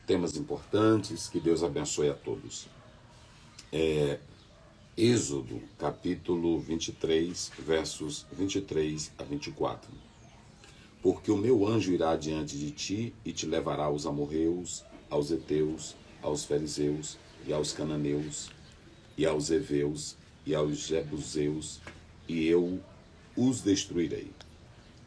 temas importantes, que Deus abençoe a todos. Êxodo, capítulo 23, versos 23 a 24. Porque o meu anjo irá diante de ti e te levará aos amorreus, aos heteus, aos fariseus e aos cananeus, e aos heveus e aos jebuseus, e eu os destruirei.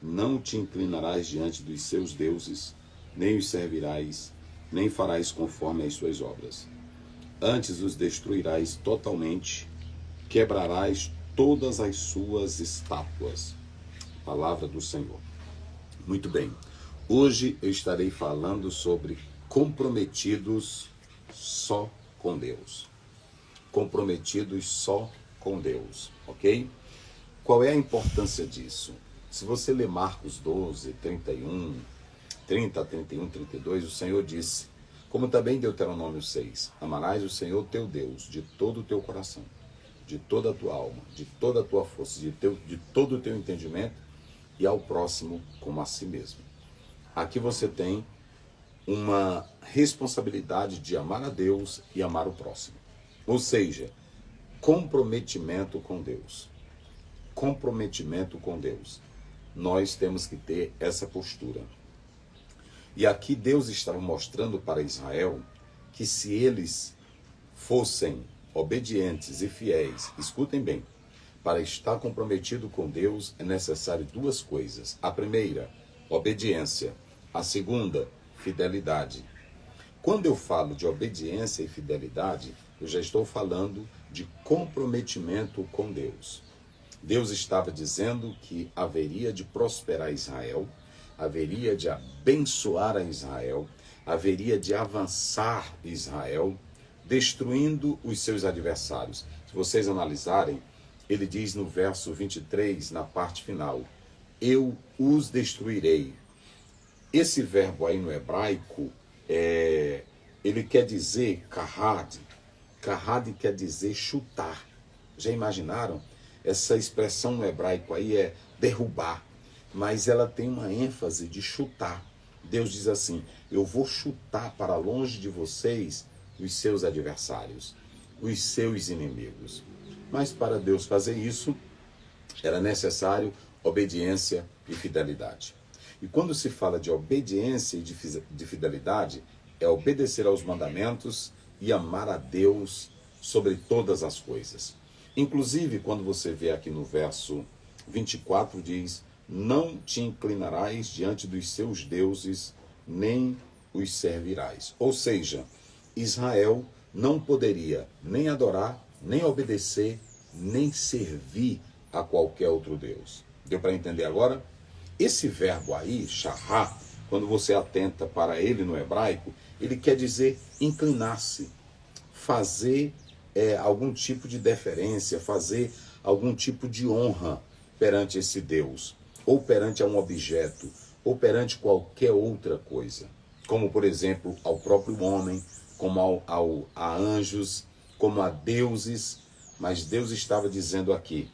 Não te inclinarás diante dos seus deuses, nem os servirás, nem farás conforme as suas obras. Antes os destruirás totalmente, quebrarás todas as suas estátuas. Palavra do Senhor. Muito bem. Hoje eu estarei falando sobre comprometidos só com Deus. Comprometidos só com Deus, ok? Qual é a importância disso? Se você ler Marcos 12, 31, 30, 31, 32, o Senhor disse, como também Deuteronômio 6, amarás o Senhor teu Deus de todo o teu coração, de toda a tua alma, de toda a tua força, de todo o teu entendimento, e ao próximo como a si mesmo. Aqui você tem uma responsabilidade de amar a Deus e amar o próximo. Ou seja, comprometimento com Deus. Comprometimento com Deus. Nós temos que ter essa postura. E aqui Deus estava mostrando para Israel que se eles fossem obedientes e fiéis, escutem bem, para estar comprometido com Deus é necessário duas coisas. A primeira, obediência. A segunda, fidelidade. Quando eu falo de obediência e fidelidade, eu já estou falando de comprometimento com Deus. Deus estava dizendo que haveria de prosperar Israel, haveria de abençoar a Israel, haveria de avançar Israel, destruindo os seus adversários. Se vocês analisarem, ele diz no verso 23, na parte final, eu os destruirei. Esse verbo aí no hebraico, ele quer dizer kahad. Kahad quer dizer chutar. Já imaginaram? Essa expressão no hebraico aí é derrubar, mas ela tem uma ênfase de chutar. Deus diz assim, eu vou chutar para longe de vocês os seus adversários, os seus inimigos. Mas para Deus fazer isso, era necessário obediência e fidelidade. E quando se fala de obediência e de fidelidade, é obedecer aos mandamentos e amar a Deus sobre todas as coisas. Inclusive, quando você vê aqui no verso 24, diz, não te inclinarás diante dos seus deuses, nem os servirás. Ou seja, Israel não poderia nem adorar, nem obedecer, nem servir a qualquer outro Deus. Deu para entender agora? Esse verbo aí, shahá, quando você atenta para ele no hebraico, ele quer dizer inclinar-se, fazer algum tipo de deferência, fazer algum tipo de honra perante esse Deus, ou perante a um objeto, ou perante qualquer outra coisa, como por exemplo ao próprio homem, como a anjos, como a deuses. Mas Deus estava dizendo aqui,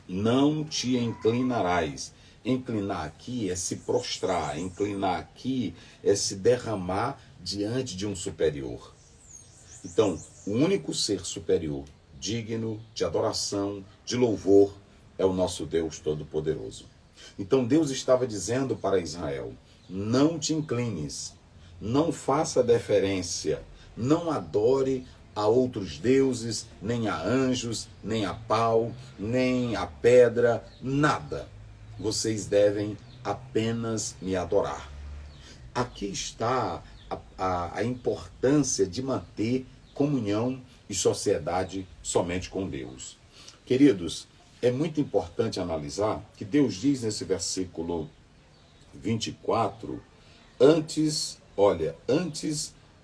não te inclinarás. Inclinar aqui é se prostrar, inclinar aqui é se derramar diante de um superior. Então, o único ser superior, digno de adoração, de louvor, é o nosso Deus Todo-Poderoso. Então Deus estava dizendo para Israel, não te inclines, não faça deferência, não adore a outros deuses, nem a anjos, nem a pau, nem a pedra, nada. Vocês devem apenas me adorar. Aqui está a importância de manter comunhão e sociedade somente com Deus. Queridos, é muito importante analisar que Deus diz nesse versículo 24, antes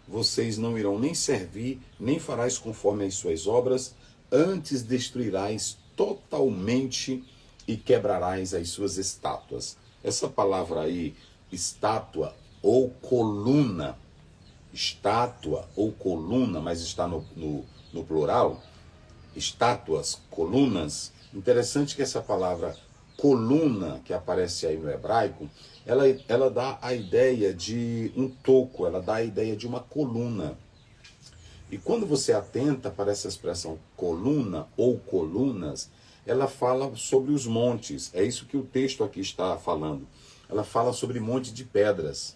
vocês não irão nem servir, nem farás conforme as suas obras, antes destruirás totalmente e quebrarás as suas estátuas. Essa palavra aí, estátua ou coluna, mas está no plural, estátuas, colunas. Interessante que essa palavra coluna que aparece aí no hebraico, ela dá a ideia de um toco, ela dá a ideia de uma coluna. E quando você atenta para essa expressão coluna ou colunas, ela fala sobre os montes. É isso que o texto aqui está falando. Ela fala sobre monte de pedras.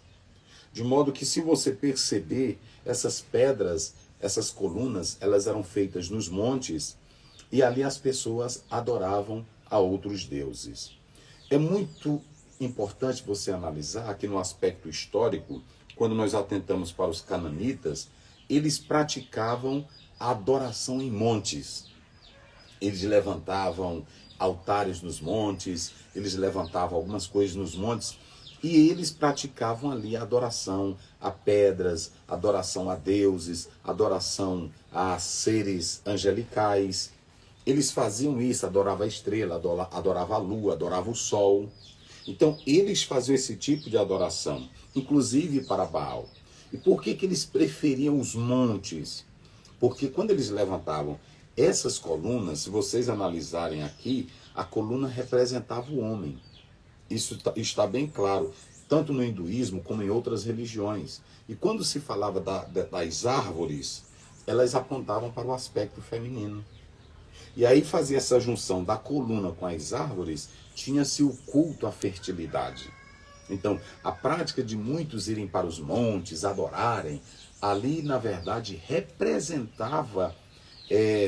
De modo que, se você perceber, essas pedras, essas colunas, elas eram feitas nos montes e ali as pessoas adoravam a outros deuses. É muito importante você analisar aqui no aspecto histórico, quando nós atentamos para os cananitas, eles praticavam a adoração em montes. Eles levantavam altares nos montes, eles levantavam algumas coisas nos montes, e eles praticavam ali a adoração a pedras, adoração a deuses, adoração a seres angelicais. Eles faziam isso, adoravam a estrela, adoravam a lua, adoravam o sol. Então, eles faziam esse tipo de adoração, inclusive para Baal. E por que eles preferiam os montes? Porque quando eles levantavam essas colunas, se vocês analisarem aqui, a coluna representava o homem. Isso está bem claro, tanto no hinduísmo como em outras religiões. E quando se falava das árvores, elas apontavam para o aspecto feminino. E aí fazia essa junção da coluna com as árvores, tinha-se o culto à fertilidade. Então, a prática de muitos irem para os montes, adorarem, ali, na verdade, representava,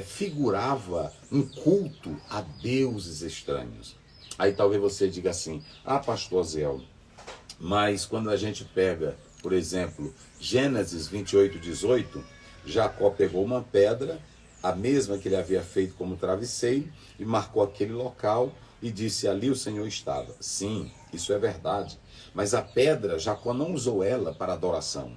figurava um culto a deuses estranhos. Aí talvez você diga assim, pastor Zéu, mas quando a gente pega, por exemplo, Gênesis 28:18, Jacó pegou uma pedra, a mesma que ele havia feito como travesseiro, e marcou aquele local e disse, ali o Senhor estava. Sim, isso é verdade. Mas a pedra, Jacó não usou ela para adoração.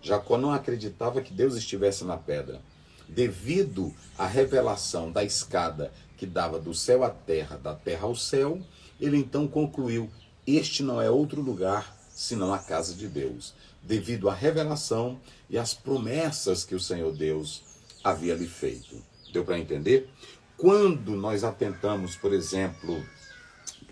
Jacó não acreditava que Deus estivesse na pedra. Devido à revelação da escada que dava do céu à terra, da terra ao céu, ele então concluiu, este não é outro lugar senão a casa de Deus. Devido à revelação e às promessas que o Senhor Deus havia lhe feito. Deu para entender? Quando nós atentamos, por exemplo,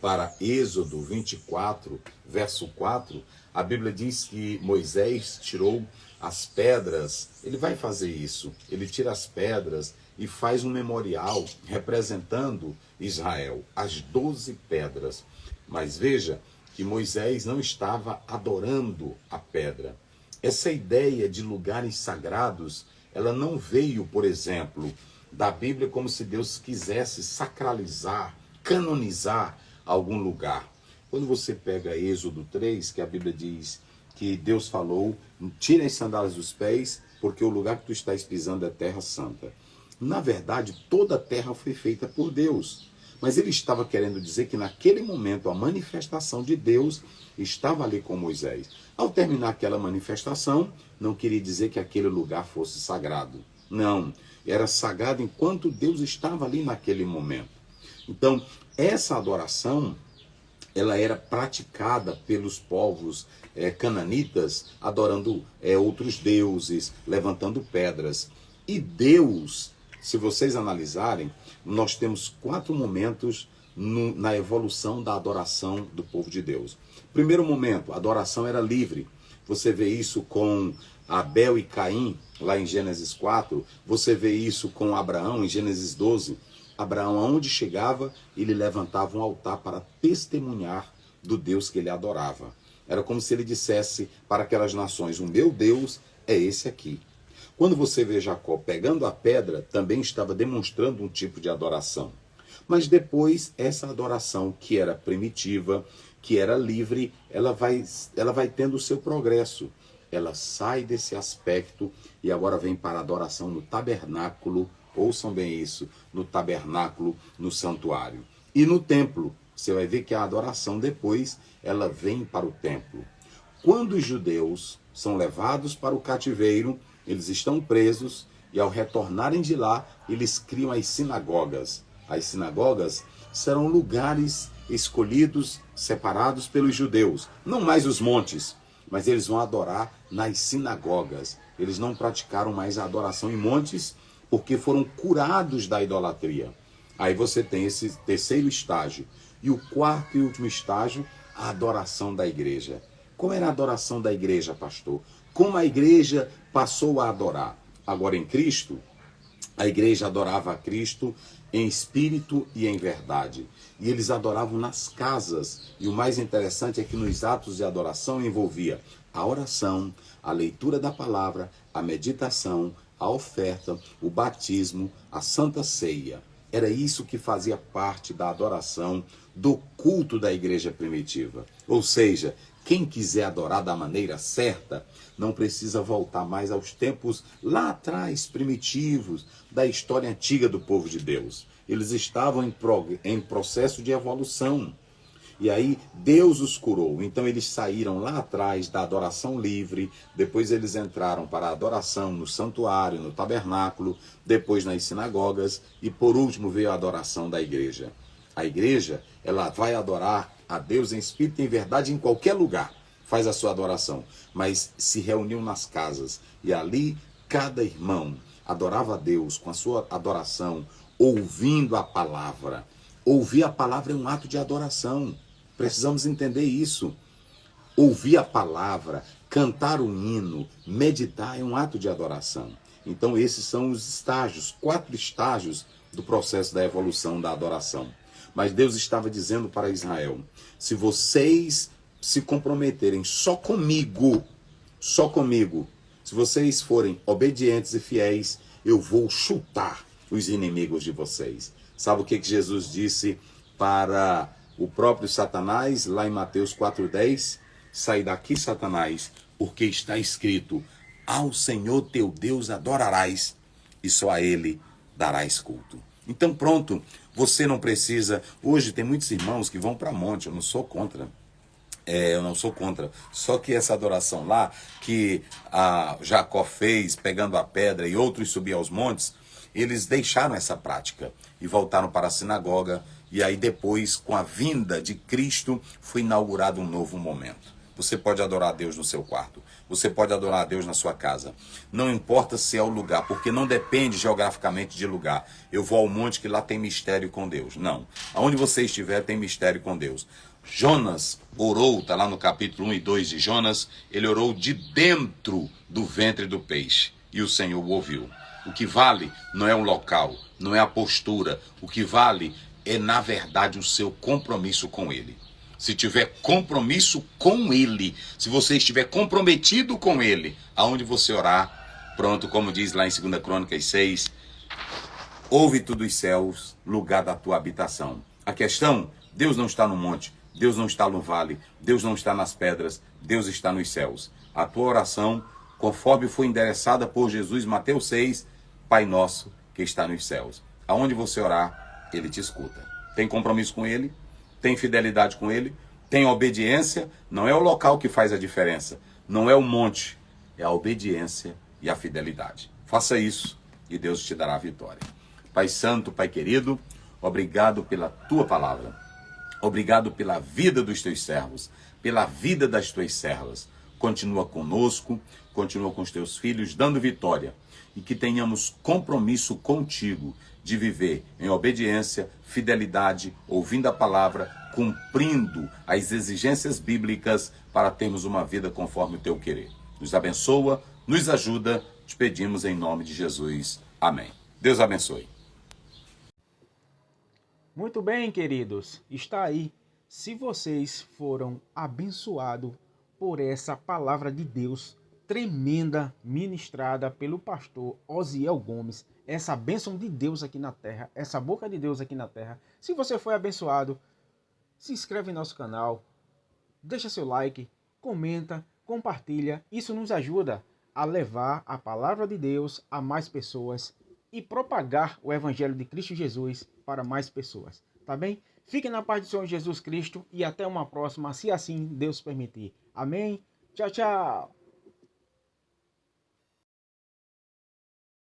para Êxodo 24, verso 4, a Bíblia diz que Moisés tirou as pedras, ele vai fazer isso, ele tira as pedras e faz um memorial representando Israel, as 12 pedras. Mas veja que Moisés não estava adorando a pedra. Essa ideia de lugares sagrados, ela não veio, por exemplo, da Bíblia como se Deus quisesse sacralizar, canonizar algum lugar. Quando você pega Êxodo 3, que a Bíblia diz que Deus falou, tira as sandálias dos pés, porque o lugar que tu estás pisando é terra santa. Na verdade, toda a terra foi feita por Deus. Mas ele estava querendo dizer que naquele momento a manifestação de Deus estava ali com Moisés. Ao terminar aquela manifestação, não queria dizer que aquele lugar fosse sagrado. Não, era sagrado enquanto Deus estava ali naquele momento. Então, essa adoração, ela era praticada pelos povos cananitas, adorando outros deuses, levantando pedras. E Deus, se vocês analisarem, nós temos 4 momentos na evolução da adoração do povo de Deus. Primeiro momento, a adoração era livre. Você vê isso com Abel e Caim, lá em Gênesis 4. Você vê isso com Abraão, em Gênesis 12. Abraão, aonde chegava, ele levantava um altar para testemunhar do Deus que ele adorava. Era como se ele dissesse para aquelas nações, o meu Deus é esse aqui. Quando você vê Jacó pegando a pedra, também estava demonstrando um tipo de adoração. Mas depois, essa adoração que era primitiva, que era livre, ela vai tendo o seu progresso. Ela sai desse aspecto e agora vem para a adoração no tabernáculo. Ouçam bem isso, no tabernáculo, no santuário. E no templo, você vai ver que a adoração depois, ela vem para o templo. Quando os judeus são levados para o cativeiro, eles estão presos e ao retornarem de lá, eles criam as sinagogas. As sinagogas serão lugares escolhidos, separados pelos judeus. Não mais os montes, mas eles vão adorar nas sinagogas. Eles não praticaram mais a adoração em montes, porque foram curados da idolatria. Aí você tem esse terceiro estágio. E o quarto e último estágio, a adoração da igreja. Como era a adoração da igreja, pastor? Como a igreja passou a adorar? Agora em Cristo, a igreja adorava a Cristo em espírito e em verdade. E eles adoravam nas casas. E o mais interessante é que nos atos de adoração envolvia a oração, a leitura da palavra, a meditação, a oferta, o batismo, a santa ceia. Era isso que fazia parte da adoração, do culto da igreja primitiva. Ou seja, quem quiser adorar da maneira certa, não precisa voltar mais aos tempos lá atrás, primitivos, da história antiga do povo de Deus. Eles estavam em processo de evolução. E aí Deus os curou. Então eles saíram lá atrás da adoração livre, depois eles entraram para a adoração no santuário, no tabernáculo, depois nas sinagogas e por último veio a adoração da igreja. A igreja, ela vai adorar a Deus em espírito e em verdade em qualquer lugar. Faz a sua adoração, mas se reuniu nas casas e ali cada irmão adorava a Deus com a sua adoração, ouvindo a palavra. Ouvir a palavra é um ato de adoração. Precisamos entender isso. Ouvir a palavra, cantar o hino, meditar é um ato de adoração. Então esses são os estágios, 4 estágios do processo da evolução da adoração. Mas Deus estava dizendo para Israel, se vocês se comprometerem só comigo, se vocês forem obedientes e fiéis, eu vou chutar os inimigos de vocês. Sabe o que Jesus disse para o próprio Satanás, lá em Mateus 4,10? Sai daqui, Satanás, porque está escrito, ao Senhor teu Deus adorarás, e só a Ele darás culto. Então pronto, você não precisa... Hoje tem muitos irmãos que vão para monte, eu não sou contra. Só que essa adoração lá, que Jacó fez, pegando a pedra e outros subiam aos montes, eles deixaram essa prática e voltaram para a sinagoga. E aí depois, com a vinda de Cristo, foi inaugurado um novo momento. Você pode adorar a Deus no seu quarto. Você pode adorar a Deus na sua casa. Não importa se é o lugar, porque não depende geograficamente de lugar. Eu vou ao monte que lá tem mistério com Deus. Não. Aonde você estiver tem mistério com Deus. Jonas orou, está lá no capítulo 1 e 2 de Jonas, ele orou de dentro do ventre do peixe. E o Senhor o ouviu. O que vale não é o local, não é a postura. O que vale é, na verdade, o seu compromisso com Ele. Se tiver compromisso com Ele, se você estiver comprometido com Ele, aonde você orar, pronto, como diz lá em 2 Crônicas 6, ouve tu dos céus, lugar da tua habitação. A questão, Deus não está no monte, Deus não está no vale, Deus não está nas pedras, Deus está nos céus. A tua oração, conforme foi endereçada por Jesus, Mateus 6, Pai nosso que está nos céus. Aonde você orar, Ele te escuta. Tem compromisso com Ele? Tem fidelidade com Ele? Tem obediência? Não é o local que faz a diferença. Não é o monte. É a obediência e a fidelidade. Faça isso e Deus te dará a vitória. Pai Santo, Pai querido, obrigado pela Tua palavra. Obrigado pela vida dos Teus servos, pela vida das Tuas servas. Continua conosco, continua com os Teus filhos, dando vitória. E que tenhamos compromisso contigo de viver em obediência, fidelidade, ouvindo a palavra, cumprindo as exigências bíblicas para termos uma vida conforme o Teu querer. Nos abençoa, nos ajuda, te pedimos em nome de Jesus. Amém. Deus abençoe. Muito bem, queridos, está aí. Se vocês foram abençoados por essa palavra de Deus tremenda ministrada pelo pastor Osiel Gomes, essa bênção de Deus aqui na terra, essa boca de Deus aqui na terra. Se você foi abençoado, se inscreve em nosso canal, deixa seu like, comenta, compartilha. Isso nos ajuda a levar a palavra de Deus a mais pessoas e propagar o Evangelho de Cristo Jesus para mais pessoas. Tá bem? Fiquem na paz do Senhor Jesus Cristo e até uma próxima, se assim Deus permitir. Amém? Tchau, tchau!